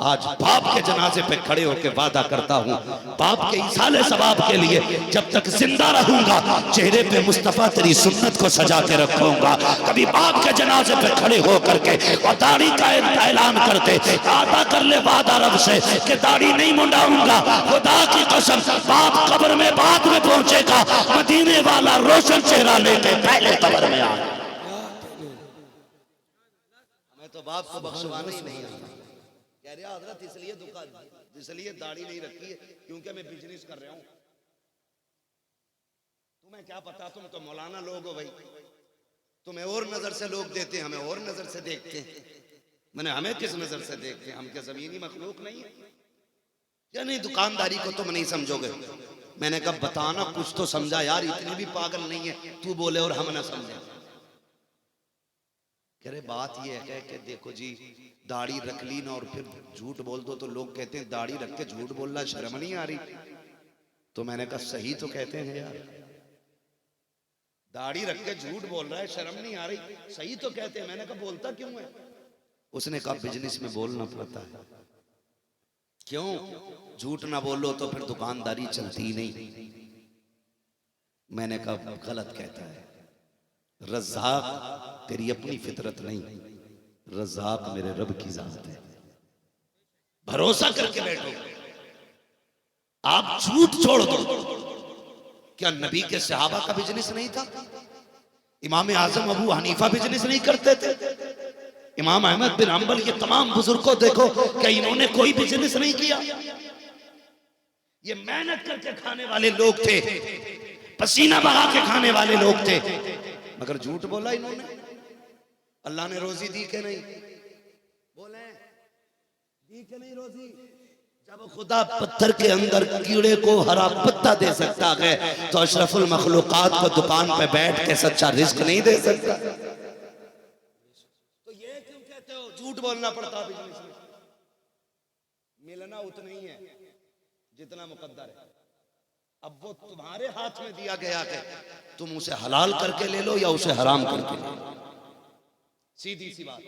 आज बाप के जनाजे पे खड़े होकर वादा करता हूँ, बाप के इसाले सवाब के लिए जब तक जिंदा रहूंगा चेहरे पे मुस्तफा तेरी सुन्नत को सजा के रखूंगा। कभी बाप के जनाजे पे खड़े हो करके और दाढ़ी का ऐलान करते, वादा कर ले वादा रब से कि दाढ़ी नहीं मुंडाऊंगा, खुदा की कसम बाप कब्र में बाद में पहुंचेगा, मदीने वाला रोशन चेहरा लेके पहले कब्र में आ। हमें तो बाप को बख्शवाना ही नहीं आता। कह रहा हजरत इसलिए दाढ़ी नहीं रखी है क्योंकि मैं बिजनेस कर रहा हूं। तुम्हें क्या पता, तुम तो मौलाना लोग हो भाई, तुम्हें और नजर से लोग देते हैं, हमें और नजर से देखते हैं। मैंने हमें किस नजर से देखते हैं? हम क्या जमीनी मखलूक नहीं है? या नहीं दुकानदारी को तुम नहीं समझोगे? मैंने कहा बताना कुछ तो समझा यार, इतनी भी पागल नहीं है तू बोले और हम ना समझे। कह रहे बात ये है कि देखो जी दाढ़ी रख ली ना और फिर झूठ बोल दो तो लोग कहते हैं दाढ़ी रख के झूठ बोलना शर्म नहीं आ रही। तो मैंने कहा सही तो कहते हैं यार, दाढ़ी रख के झूठ बोल रहा है शर्म नहीं आ रही, सही तो कहते हैं। मैंने कहा बोलता क्यों है? उसने कहा बिजनेस में बोलना पड़ता है। क्यों? झूठ ना बोलो तो फिर दुकानदारी चलती नहीं। मैंने कहा गलत कहता है, रज़्ज़ाक़ तेरी अपनी फितरत नहीं, रज़्ज़ाक़ मेरे रब की जात है। भरोसा करके बैठो, आप झूठ छोड़ दो। क्या नबी के सहाबा का बिजनेस नहीं था? इमाम आजम अबू हनीफा बिजनेस नहीं करते थे? इमाम अहमद बिन हंबल, ये तमाम बुजुर्गों देखो क्या इन्होंने कोई बिजनेस नहीं किया? ये मेहनत करके खाने वाले लोग थे, पसीना बहा के खाने वाले लोग थे, मगर झूठ बोला इन्होंने। अल्लाह ने रोजी दी के नहीं? बोले दी के नहीं रोजी? जब खुदा पत्थर के अंदर कीड़े को हरा पत्ता दे सकता है तो अशरफुल मखलूकात को दुकान पे बैठ के सच्चा रिस्क नहीं दे सकता? तो ये क्यों कहते हो झूठ बोलना पड़ता बिजनेस में? मिलना उतना ही है जितना मुकद्दर है। अब वो तुम्हारे हाथ में दिया गया है, तुम उसे हलाल करके ले लो या उसे हराम करके ले लो। सीधी सी बात।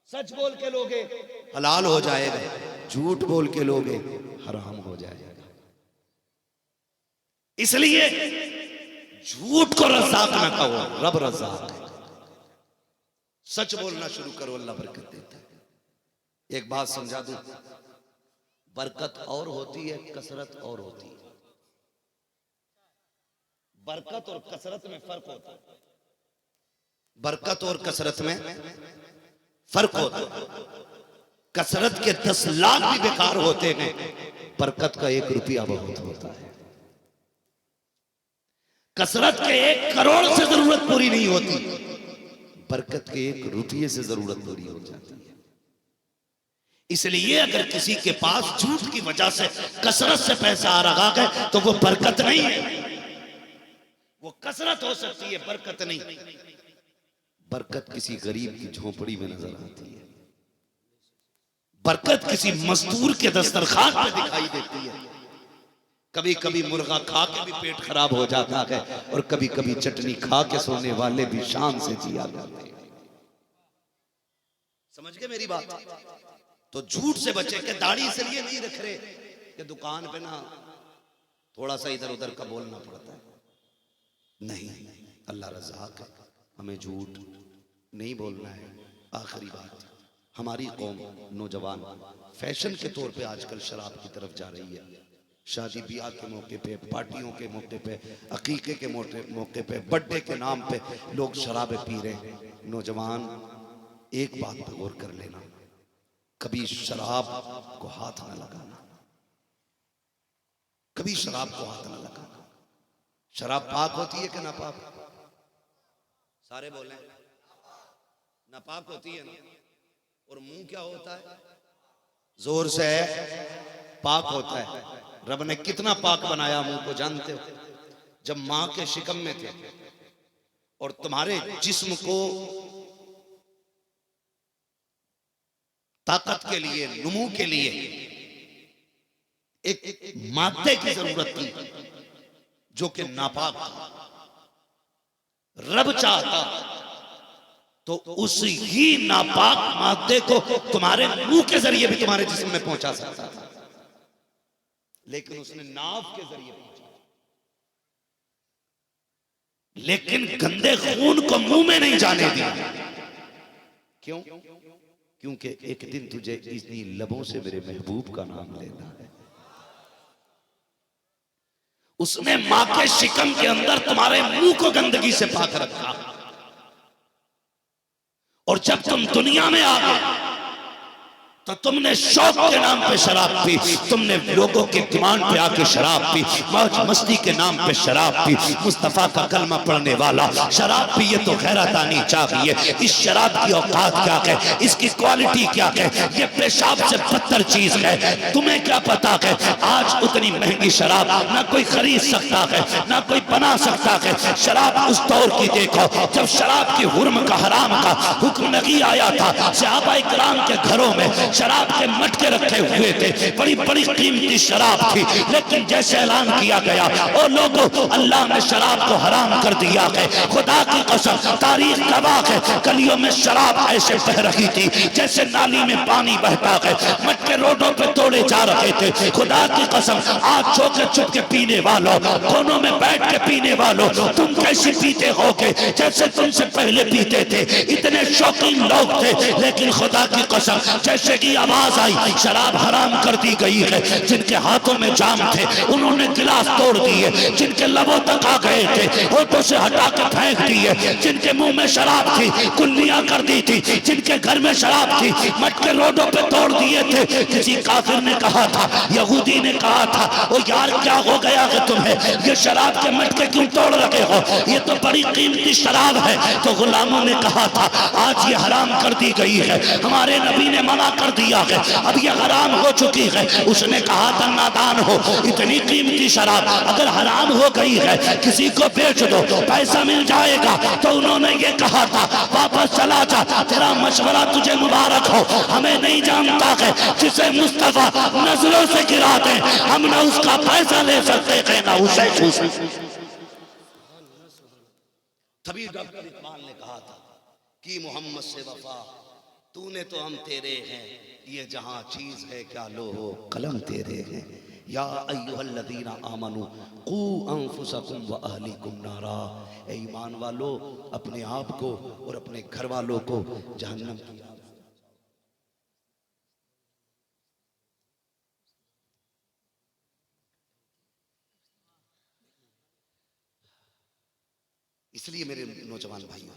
सच बोल के लोगे हलाल हो जाएगा, झूठ बोल के लोगे हराम हो जाएगा। इसलिए झूठ को रज़्ज़ाक़ ना कहो, रब रज़्ज़ाक़ है। सच बोलना शुरू करो, अल्लाह बरकत देता है। एक बात समझा दूं, बरकत और होती है, कसरत और होती है। बरकत और कसरत में फर्क होता है। बरकत और कसरत में फर्क होता है। कसरत के 10 लाख भी बेकार होते हैं, बरकत का 1 रुपया बहुत होता है। कसरत के 1 करोड़ से जरूरत पूरी नहीं होती, बरकत के 1 रुपये से जरूरत पूरी हो जाती है। इसलिए अगर किसी के पास झूठ की वजह से कसरत से पैसा आ रहा है तो वो बरकत नहीं है। वो कसरत हो सकती है, बरकत नहीं। बरकत किसी गरीब की झोपड़ी में नजर आती है, बरकत किसी मजदूर के दस्तरखान पे दिखाई देती है। कभी कभी मुर्गा खा के भी पेट खराब हो जाता है और कभी कभी चटनी खा के सोने वाले भी शान से जिया जाते हैं। समझ गए मेरी बात? तो झूठ से बचे के दाढ़ी इसलिए नहीं रख रहे कि दुकान पे ना थोड़ा सा इधर उधर का बोलना पड़ता है। नहीं, अल्लाह रज़ाक है, हमें झूठ नहीं बोलना है। आखिरी बात, हमारी कौम नौजवान फैशन के तौर पे आजकल शराब की तरफ जा रही है। शादी ब्याह के मौके पे, पार्टियों के मौके पे, अकीके के मौके पे, बर्थडे के नाम पे लोग शराबें पी रहे हैं। नौजवान एक बात पे गौर कर लेना, कभी शराब को हाथ न लगाना, कभी शराब को हाथ न लगाना। शराब पाक होती है कि नापाक? सारे बोले नापाक होती है ना। और मुंह क्या होता है? जोर से पाक होता है। रब ने कितना पाक बनाया मुंह को जानते हो? जब मां के शिकम में थे और तुम्हारे जिस्म को ताकत के लिए, नुमू के लिए एक मादे की जरूरत थी जो कि नापाक था। रब चाहता तो उस ही नापाक मादे को तुम्हारे मुंह के जरिए भी तुम्हारे जिस्म में पहुंचा सकता था, लेकिन उसने नाव के जरिए पहुंचा। लेकिन गंदे खून को मुंह में नहीं जाने दिया। क्यों? क्योंकि एक दिन तुझे इतनी लबों से मेरे महबूब का नाम लेना है। उसने मां के शिकम के अंदर तुम्हारे मुंह को गंदगी से पाक रखा, और जब तुम दुनिया में आ गए तो तुमने शौक के नाम पे शराब पी, तुमने लोगों के डिमांड पे आके शराब पी, मौज मस्ती के नाम पे शराब पी। मुस्तफा का कलमा पढ़ने वाला शराब पिए तो गैरत आनी चाहिए। इस शराब की औकात क्या है, इसकी क्वालिटी क्या है? ये पेशाब से बदतर चीज है। तुम्हें क्या पता है आज उतनी महंगी शराब ना कोई खरीद सकता है, ना कोई बना सकता है। शराब उस दौर की देखो जब शराब की हुर्म का, हराम का हुक्म नहीं आया था। सहाबा इकराम के घरों में शराब के मटके रखे हुए थे, बड़ी बड़ी कीमती शराब थी। लेकिन जैसे ऐलान किया गया, ओ लोगों, अल्लाह ने शराब को हराम कर दिया है। खुदा की कसम, तारीख गवाह है, गलियों में शराब ऐसे बह रही थी जैसे नाली में पानी बहता है। मटके रोडों पे तोड़े जा रहे थे। खुदा की कसम, आज छो के चुप के पीने वालों, कोनों में बैठ के पीने वालों, तुम कैसे पीते होगे? जैसे तुमसे पहले पीते थे। इतने शौकीन लोग थे, लेकिन खुदा की कसम जैसे की आवाज आई शराब हराम कर दी गई है। जिनके हाथों में जाम थे उन्होंने गिलास तोड़ दिए, जिनके लबों तक आ गए थे होठों से हटा के फेंक दिए, जिनके मुंह में शराब थी कुल्लियां कर दी थी, जिनके घर में शराब थी मटके रोडों पे तोड़ दिए थे। किसी काफिर ने कहा था, यहूदी ने कहा था, ओ यार क्या हो गया कि तुम्हें ये शराब के मटके क्यों तोड़ रहे हो? ये तो बड़ी कीमती शराब है। तो गुलामों ने कहा था, आज ये हराम कर दी गई है, हमारे नबी ने मना कर दिया है, अब ये हराम हो चुकी है। उसने कहा था, नादान हो, इतनी कीमती शराब अगर हराम हो गई है किसी को बेच दो, पैसा मिल जाएगा। तो उन्होंने ये कहा था, वापस चला जा, तेरा मशवरा तुझे मुबारक हो। हमें नहीं जानता है जिसे मुस्तफा नजरों से गिरा दे, हम ना उसका पैसा ले सकते हैं ना उसे छू सकते। तभी डॉक्टर इकबाल ने कहा था कि मोहम्मद से वफा, तूने तो हम तेरे हैं, ये जहां चीज है क्या लो हो कलम तेरे हैं। या अय्युहल्लज़ीना आमनू कू अंफुसकुम व अहलीकुम नारा, ए ईमान वालो, अपने आप को और अपने घर वालों को जहन्नम की आग। इसलिए मेरे नौजवान भाइयों,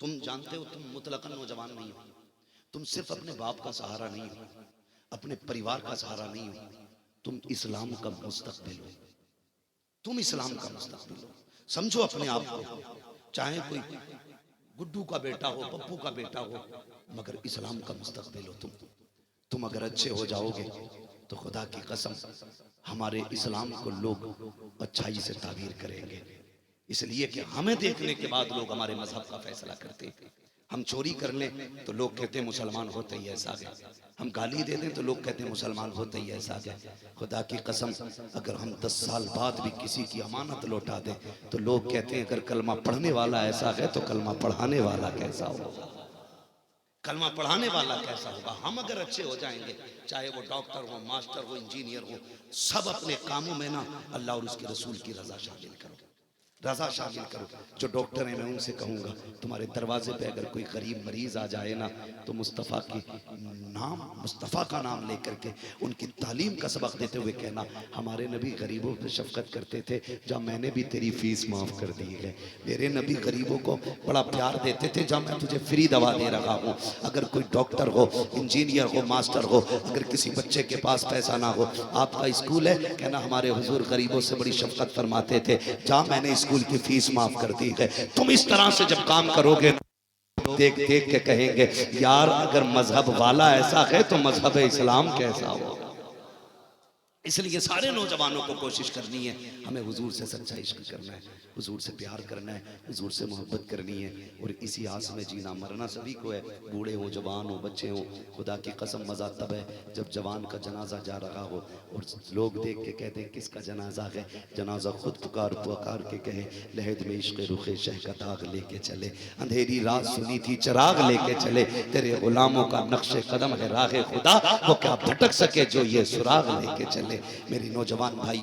तुम जानते हो तुम मुतलकन नौजवान नहीं हो। तुम सिर्फ अपने बाप का सहारा नहीं हो, अपने परिवार का सहारा नहीं हो, तुम इस्लाम का मुस्तकबिल हो। तुम इस्लाम का मुस्तकबिल हो। समझो अपने आप को, चाहे कोई गुड्डू का बेटा हो, पप्पू का बेटा हो, मगर इस्लाम का मुस्तकबिल हो तुम। तुम अगर अच्छे हो जाओगे तो खुदा की कसम हमारे इस्लाम को लोग अच्छाई से ताबीर करेंगे। इसलिए कि हमें देखने के बाद लोग हमारे मजहब का फैसला करते हैं। हम चोरी कर लें तो लोग कहते हैं मुसलमान होते ही ऐसा है, हम गाली दे दें तो लोग कहते हैं मुसलमान होते ही ऐसा है। खुदा की कसम अगर हम 10 साल बाद भी किसी की अमानत लौटा दें तो लोग कहते हैं अगर कलमा पढ़ने वाला ऐसा है तो कलमा पढ़ाने वाला कैसा होगा, कलमा पढ़ाने वाला कैसा होगा। हम अगर अच्छे हो जाएंगे, चाहे वो डॉक्टर हो, मास्टर हो, इंजीनियर हो, सब अपने कामों में ना अल्लाह और उसके रसूल की रजा शामिल करो, रजा शामिल करो। जो डॉक्टर हैं मैं उनसे कहूँगा तुम्हारे दरवाजे पे अगर कोई गरीब मरीज आ जाए ना तो मुस्तफ़ा की नाम, मुस्तफ़ा का नाम लेकर के उनकी तालीम का सबक देते हुए कहना हमारे नबी गरीबों पे शफकत करते थे, जब मैंने भी तेरी फीस माफ़ कर दी है। मेरे नबी गरीबों को बड़ा प्यार देते थे, जब मैं तुझे फ्री दवा दे रहा हूँ। अगर कोई डॉक्टर हो, इंजीनियर हो, मास्टर हो, अगर किसी बच्चे के पास पैसा ना हो, आपका स्कूल है, कहना हमारे हुजूर गरीबों से बड़ी शफकत फरमाते थे, जहाँ मैंने स्कूल की फीस माफ कर दी है। तुम इस तरह से जब काम करोगे देख देख के कहेंगे यार अगर मजहब वाला ऐसा है तो मजहब इस्लाम कैसा होगा। इसलिए सारे नौजवानों को कोशिश करनी है हमें हुजूर से सच्चा इश्क करना है, हुजूर से प्यार करना है, हुजूर से मोहब्बत करनी है और इसी आस में जीना मरना सभी को है। बूढ़े हो, जवान हो, बच्चे हो, खुदा की कसम मज़ा तब है जब जवान का जनाजा जा रहा हो और लोग देख के कहते हैं किसका जनाजा है, जनाजा खुद पुकार पुकार के कहे लहद में इश्क रुखे शह का दाग लेके चले, अंधेरी रात सुनी थी चिराग लेके चले, तेरे गुलामों का नक्शे कदम है राहे खुदा, वो क्या भटक सके जो ये सुराग लेके चले। मेरी नौजवान भाई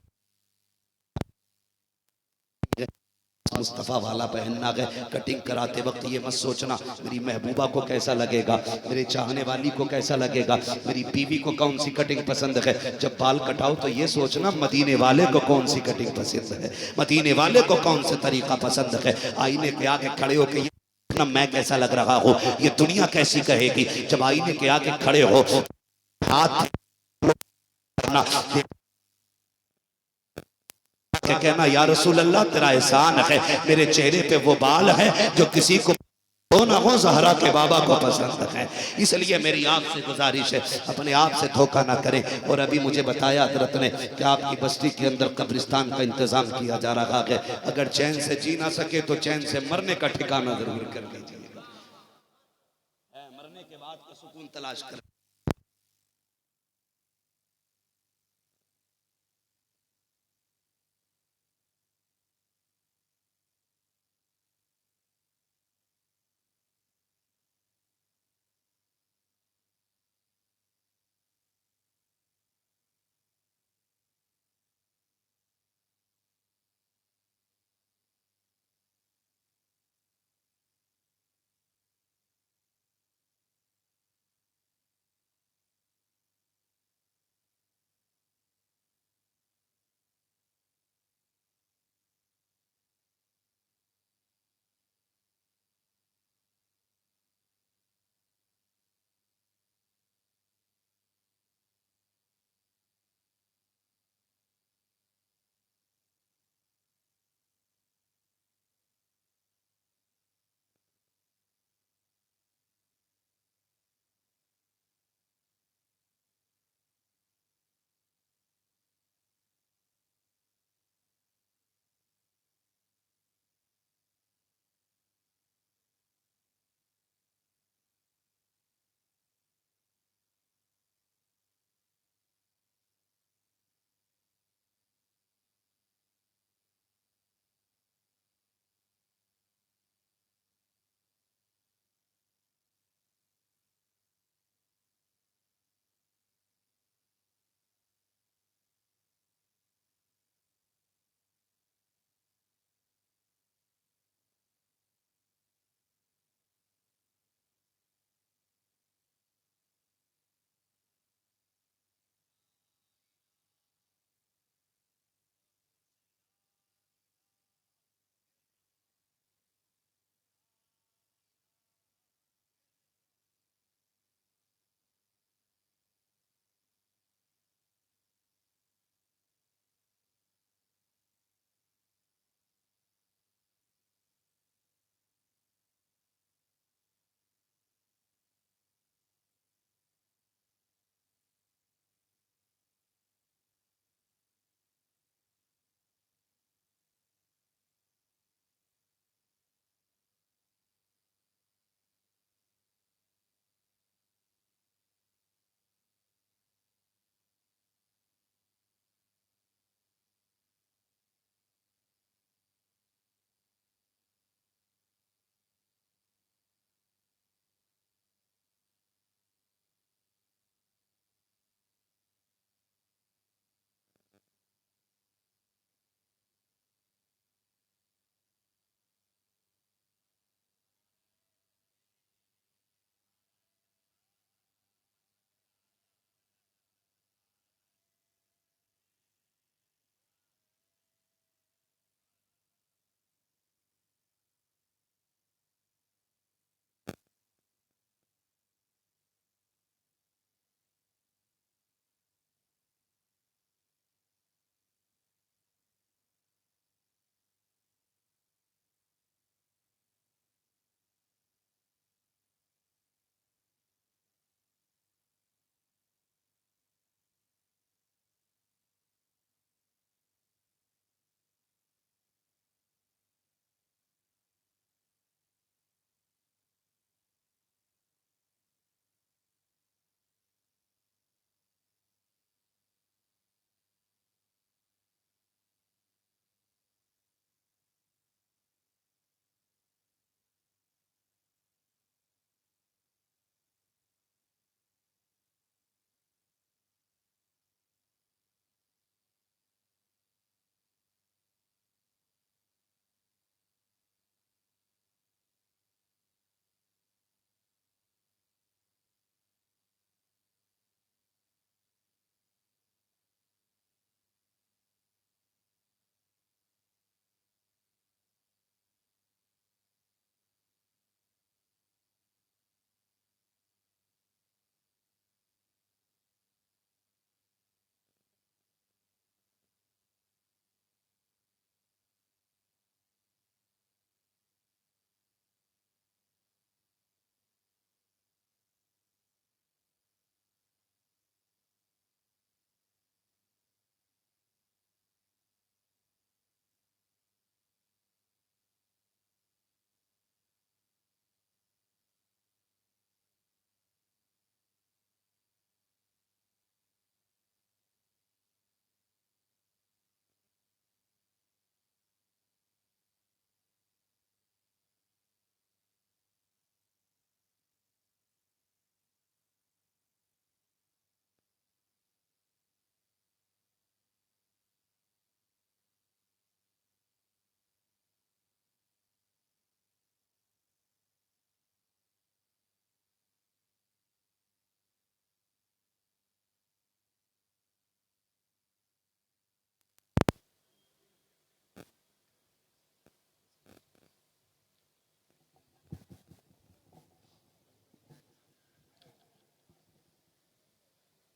मुस्तफ़ा वाला पहनना है, कटिंग कराते वक्त ये मत सोचना मेरी महबूबा को कैसा लगेगा, मेरे चाहने वाली को कैसा लगेगा, मेरी बीवी को कौन सी कटिंग पसंद है। जब बाल कटाओ तो ये सोचना मदीने वाले को कौन सी कटिंग पसंद है, मदीने वाले को कौन सा तरीका पसंद है। आईने के आगे खड़े होकर ये मैं कैसा लग रहा हूँ, ये दुनिया कैसी कहेगी। जब आईने के आगे खड़े हो हाथ कहना या रसूल अल्लाह तेरा एहसान है, मेरे चेहरे पे वो बाल है जो किसी को हो ना हो ज़हरा के बाबा को पसंद है। इसलिए मेरी आपसे गुजारिश है अपने आप से धोखा ना करें। और अभी मुझे बताया हजरत ने कि आपकी बस्ती के अंदर कब्रिस्तान का इंतजाम किया जा रहा है, अगर चैन से जी ना सके तो चैन से मरने का ठिकाना जरूर कर लीजिएगा, मरने के बाद का सुकून तलाश कर।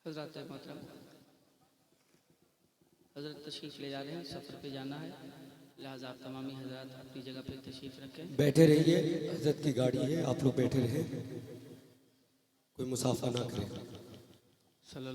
हजरत मोहतरम, हजरत तशरीफ़ ले जा रहे हैं, सफ़र पे जाना है, लिहाजा आप तमामी हजरत अपनी जगह पे तशरीफ़ रखें। बैठे रहिए, हजरत की गाड़ी है, आप लोग बैठे रहे, कोई मुसाफा ना करें।